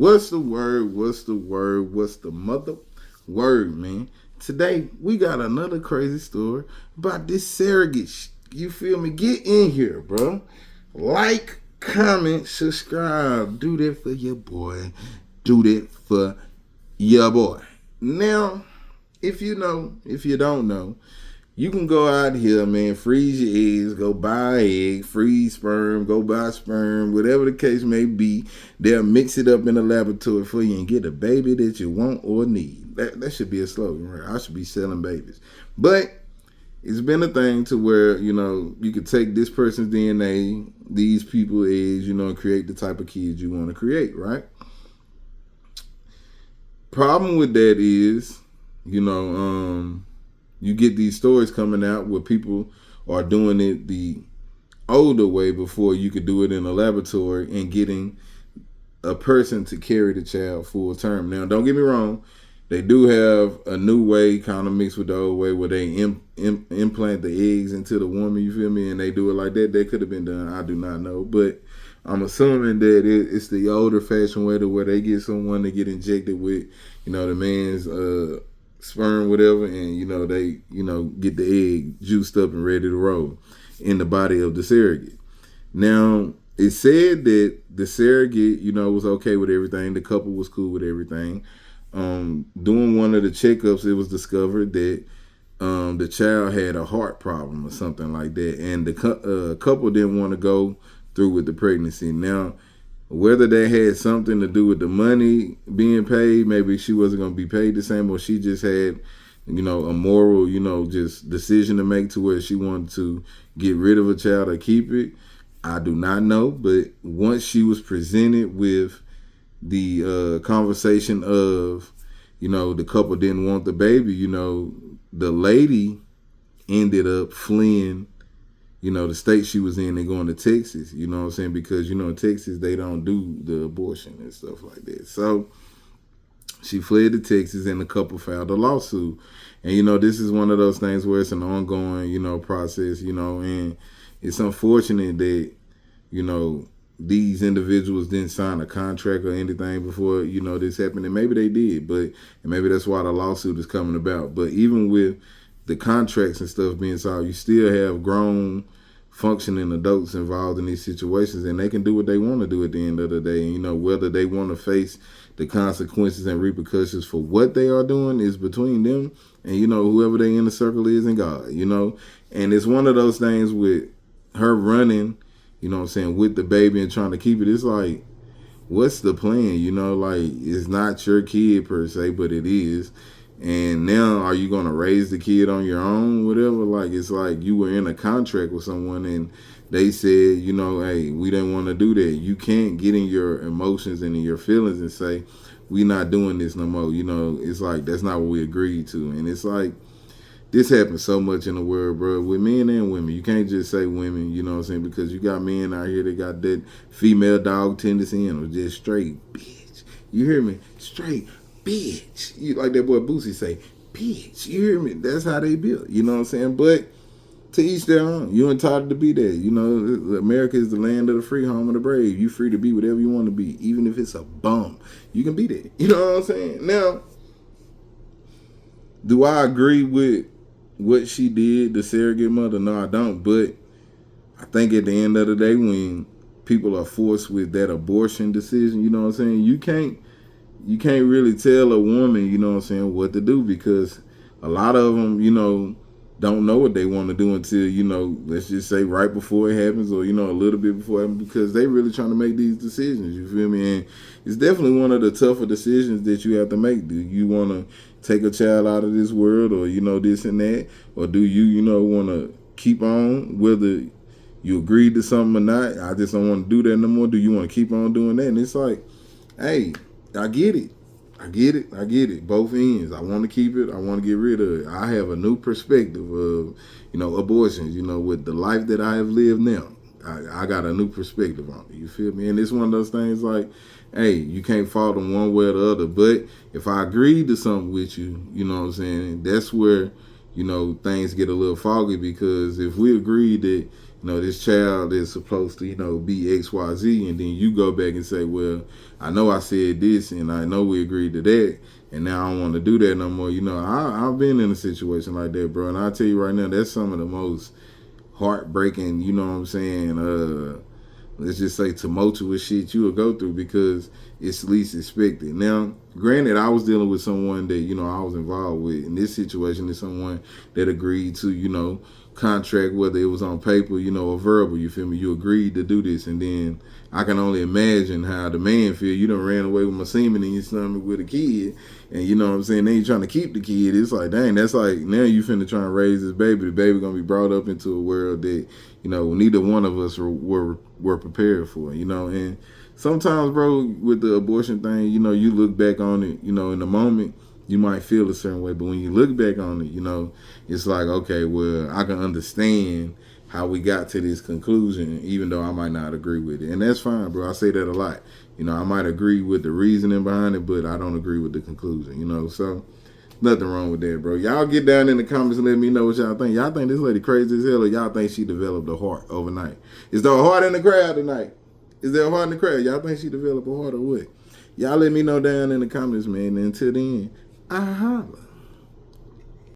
What's the word? What's the word? What's the mother word, man? Today we got another crazy story about this surrogate. You feel me? Get in here, bro. Like, comment, subscribe. Do that for your boy. Do that for your boy. Now, if you don't know, you can go out here, man, freeze your eggs, go buy egg, freeze sperm, go buy sperm, whatever the case may be. They'll mix it up in the laboratory for you and get a baby that you want or need. That should be a slogan, right? I should be selling babies. But it's been a thing to where, you could take this person's DNA, these people's eggs, and create the type of kids you want to create, right? Problem with that is, you get these stories coming out where people are doing it the older way before you could do it in a laboratory and getting a person to carry the child full term. Now, don't get me wrong. They do have a new way kind of mixed with the old way where they implant the eggs into the woman, you feel me? And they do it like that. That could have been done. I do not know. But I'm assuming that it's the older fashioned way to where they get someone to get injected with, the man's sperm, whatever, and they get the egg juiced up and ready to roll in the body of the surrogate. Now, it said that the surrogate, was okay with everything. The couple was cool with everything. Doing one of the checkups, it was discovered that the child had a heart problem or something like that, and the couple didn't want to go through with the pregnancy. Now, whether that had something to do with the money being paid, maybe she wasn't going to be paid the same, or she just had, a moral, just decision to make to where she wanted to get rid of a child or keep it. I do not know. But once she was presented with the conversation of, the couple didn't want the baby, the lady ended up fleeing the state she was in and going to Texas, you know what I'm saying? Because, in Texas, they don't do the abortion and stuff like that. So she fled to Texas and the couple filed a lawsuit. And, this is one of those things where it's an ongoing, process, and it's unfortunate that, these individuals didn't sign a contract or anything before, this happened. And maybe they did, and maybe that's why the lawsuit is coming about. But even with the contracts and stuff being solved, you still have grown functioning adults involved in these situations, and they can do what they want to do at the end of the day. And, whether they want to face the consequences and repercussions for what they are doing is between them and, whoever their inner circle is and God, And it's one of those things with her running, with the baby and trying to keep it. It's like, what's the plan? It's not your kid per se, but it is. And now, are you going to raise the kid on your own, whatever? It's like you were in a contract with someone and they said, hey, we didn't want to do that. You can't get in your emotions and in your feelings and say, we not doing this no more. It's like, that's not what we agreed to. And it's like, this happens so much in the world, bro, with men and women. You can't just say women, you know what I'm saying? Because you got men out here that got that female dog tendency in them, just straight bitch. You hear me? Straight bitch. You like that boy Boosie say, bitch. You hear me? That's how they built. You know what I'm saying? But to each their own. You're entitled to be there. America is the land of the free, home of the brave. You free to be whatever you want to be, even if it's a bum. You can be there. You know what I'm saying? Now, do I agree with what she did, the surrogate mother? No, I don't. But I think at the end of the day, when people are forced with that abortion decision, you know what I'm saying? You can't really tell a woman, you know what I'm saying, what to do, because a lot of them, don't know what they want to do until, let's just say right before it happens, or, a little bit before it happens, because they really trying to make these decisions, you feel me? And it's definitely one of the tougher decisions that you have to make. Do you want to take a child out of this world, or, this and that? Or do you, want to keep on, whether you agreed to something or not? I just don't want to do that no more. Do you want to keep on doing that? And it's like, hey, I get it. Both ends. I want to keep it. I want to get rid of it. I have a new perspective of, abortions, with the life that I have lived now. I got a new perspective on it. You feel me? And it's one of those things like, hey, you can't fault them one way or the other. But if I agreed to something with you, you know what I'm saying, that's where, things get a little foggy, because if we agreed that, this child is supposed to, be X, Y, Z, and then you go back and say, well, I know I said this, and I know we agreed to that, and now I don't want to do that no more. I've been in a situation like that, bro, and I tell you right now, that's some of the most heartbreaking, you know what I'm saying, let's just say tumultuous shit you will go through because it's least expected. Now, granted, I was dealing with someone that, I was involved with. In this situation, is someone that agreed to, contract, whether it was on paper, or verbal, you feel me? You agreed to do this. And then I can only imagine how the man feel. You done ran away with my semen in your stomach with a kid. And you know what I'm saying? Then you trying to keep the kid. It's like, dang, that's like, now you finna try and raise this baby. The baby gonna be brought up into a world that, neither one of us were prepared for, and sometimes, bro, with the abortion thing, you look back on it, in the moment, you might feel a certain way, but when you look back on it, it's like, okay, well, I can understand how we got to this conclusion, even though I might not agree with it. And that's fine, bro. I say that a lot. I might agree with the reasoning behind it, but I don't agree with the conclusion, so nothing wrong with that, bro. Y'all get down in the comments and let me know what y'all think. Y'all think this lady crazy as hell, or y'all think she developed a heart overnight? Is there a heart in the crowd tonight? Is there a heart in the crowd? Y'all think she developed a heart or what? Y'all let me know down in the comments, man. And until then, I holla.